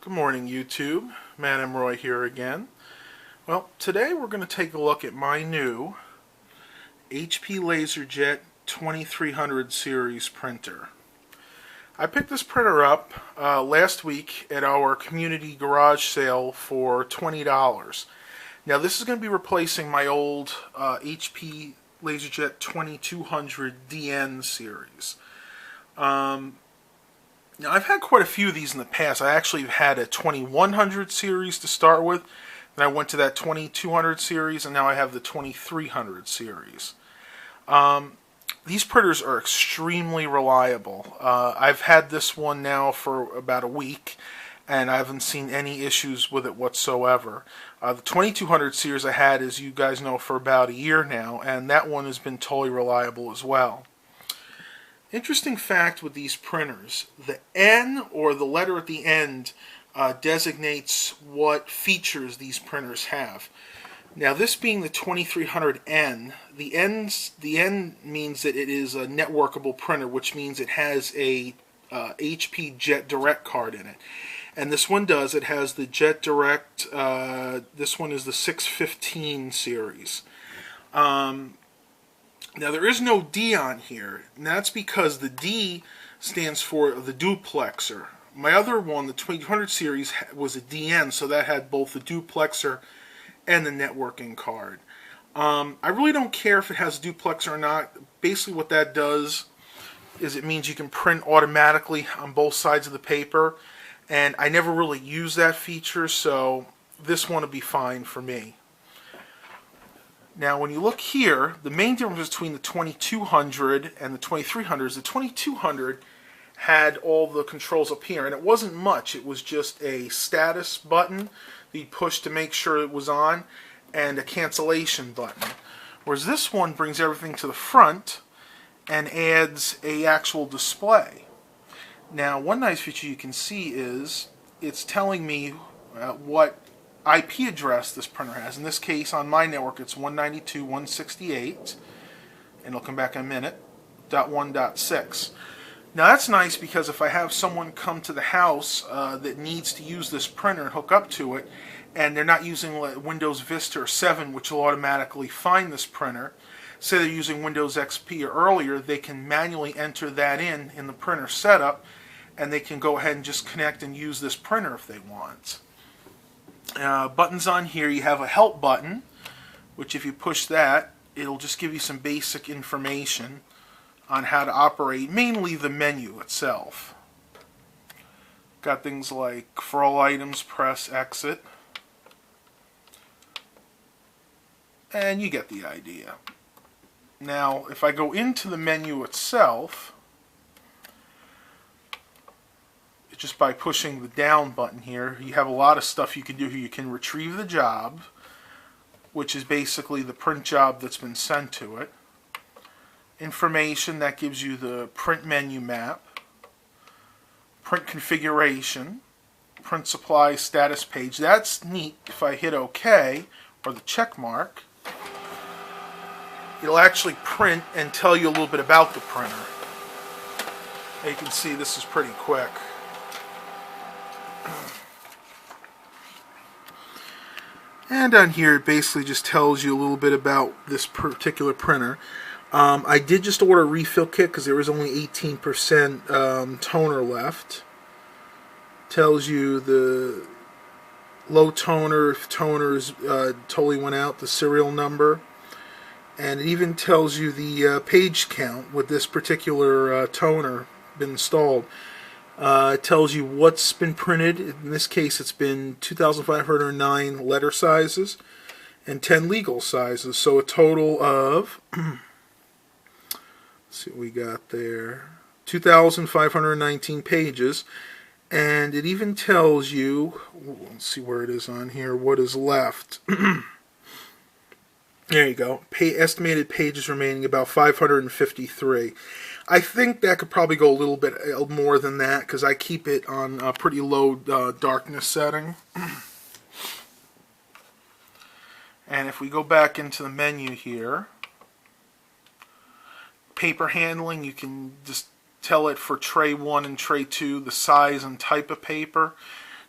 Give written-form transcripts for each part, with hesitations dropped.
Good morning, YouTube. Matt M. Roy here again. Well, today we're going to take a look at my new HP LaserJet 2300 series printer. I picked this printer up last week at our community garage sale for $20. Now this is going to be replacing my old HP LaserJet 2200 DN series. Now, I've had quite a few of these in the past. I actually had a 2100 series to start with, then I went to that 2200 series, and now I have the 2300 series. These printers are extremely reliable. I've had this one now for about a week, and I haven't seen any issues with it whatsoever. The 2200 series I had, as you guys know, for about a year now, and that one has been totally reliable as well. Interesting fact with these printers, the N, or the letter at the end, designates what features these printers have. Now this being the 2300N, the N means that it is a networkable printer, which means it has a HP Jet Direct card in it. And this one does. It has the Jet Direct, this one is the 615 series. Now there is no D on here, and that's because the D stands for the duplexer. My other one, the 2200 series, was a DN, so that had both the duplexer and the networking card. I really don't care if it has a duplexer or not. Basically what that does is it means you can print automatically on both sides of the paper, and I never really use that feature, so this one will be fine for me. Now, when you look here, the main difference between the 2200 and the 2300 is the 2200 had all the controls up here, and it wasn't much. It was just a status button that you push to make sure it was on, and a cancellation button. Whereas this one brings everything to the front and adds an actual display. Now, one nice feature you can see is it's telling me what IP address this printer has. In this case, on my network, it's 192.168, and it'll come back in a minute, .1.6. Now that's nice because if I have someone come to the house that needs to use this printer and hook up to it, and they're not using Windows Vista or 7, which will automatically find this printer, say they're using Windows XP or earlier, they can manually enter that in the printer setup, and they can go ahead and just connect and use this printer if they want. Buttons on here, you have a help button, which if you push that, it'll just give you some basic information on how to operate, mainly the menu itself. Got things like, for all items, press exit. And you get the idea. Now, if I go into the menu itself, just by pushing the down button here, you have a lot of stuff you can do here. You can retrieve the job, which is basically the print job that's been sent to it. Information, that gives you the print menu map. Print configuration. Print supply status page. That's neat. If I hit OK, or the check mark, it'll actually print and tell you a little bit about the printer. Now you can see this is pretty quick. And on here it basically just tells you a little bit about this particular printer. I did just order a refill kit because there was only 18% toner left. Tells you the low toner, if toners totally went out, the serial number. And it even tells you the page count with this particular toner been installed. It tells you what's been printed. In this case, it's been 2,509 letter sizes and 10 legal sizes. So a total of, let's see what we got there, 2,519 pages. And it even tells you, let's see where it is on here, what is left. There you go. Estimated pages remaining about 553. I think that could probably go a little bit more than that because I keep it on a pretty low darkness setting. And if we go back into the menu here, paper handling, you can just tell it for tray 1 and tray 2 the size and type of paper.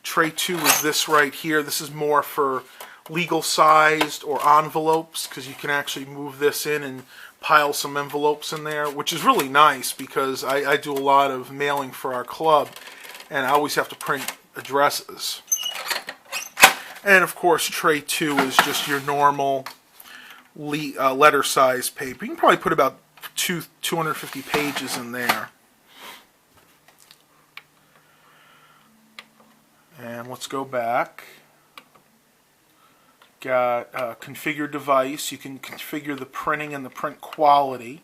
Tray 2 is this right here. This is more for legal sized or envelopes, because you can actually move this in and pile some envelopes in there, which is really nice because I do a lot of mailing for our club, and I always have to print addresses. And of course, tray 2 is just your normal letter size paper. You can probably put about 250 pages in there. And let's go back. Got configure device. You can configure the printing and the print quality.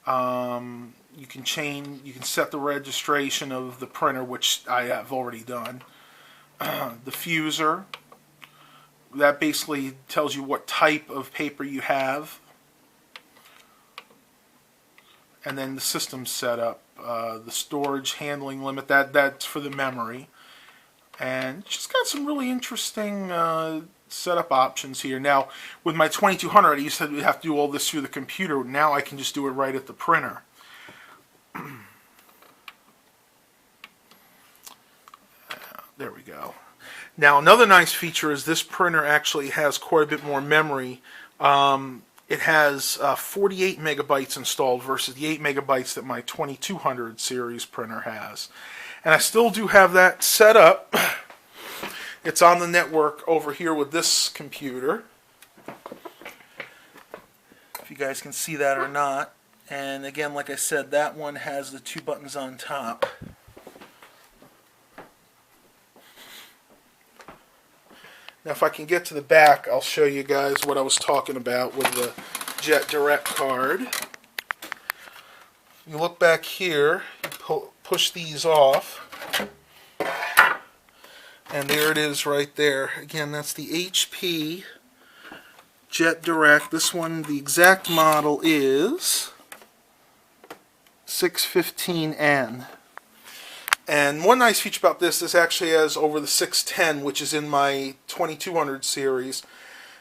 You can set the registration of the printer, which I have already done. The fuser, that basically tells you what type of paper you have. And then the system setup, the storage handling limit, that's for the memory. And just got some really interesting setup options here. Now, with my 2200, I used to have to do all this through the computer. Now I can just do it right at the printer. There we go. Now, another nice feature is this printer actually has quite a bit more memory. It has 48 megabytes installed versus the 8 megabytes that my 2200 series printer has. And I still do have that set up. It's on the network over here with this computer. If you guys can see that or not. And again, like I said, that one has the 2 buttons on top. Now if I can get to the back, I'll show you guys what I was talking about with the Jet Direct card. You look back here, you push these off, and there it is right there. Again, that's the HP Jet Direct. This one, the exact model is 615N. And one nice feature about this actually has over the 610, which is in my 2200 series,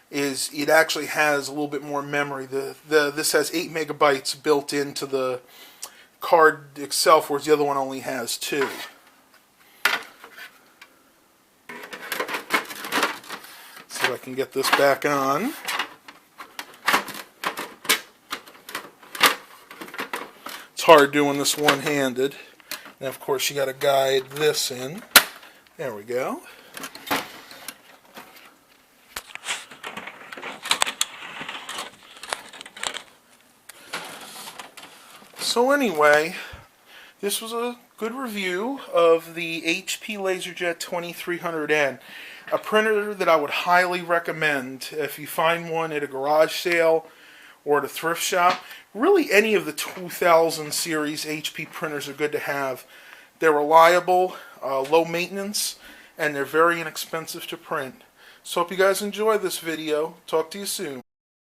is it actually has a little bit more memory. This has 8 megabytes built into the card itself, whereas the other one only has 2. See if I can get this back on. It's hard doing this one-handed. And of course you got to guide this in. There we go. So anyway, this was a good review of the HP LaserJet 2300N. A printer that I would highly recommend if you find one at a garage sale or at a thrift shop. Really, any of the 2000 series HP printers are good to have. They're reliable, low maintenance, and they're very inexpensive to print. So hope you guys enjoy this video. Talk to you soon.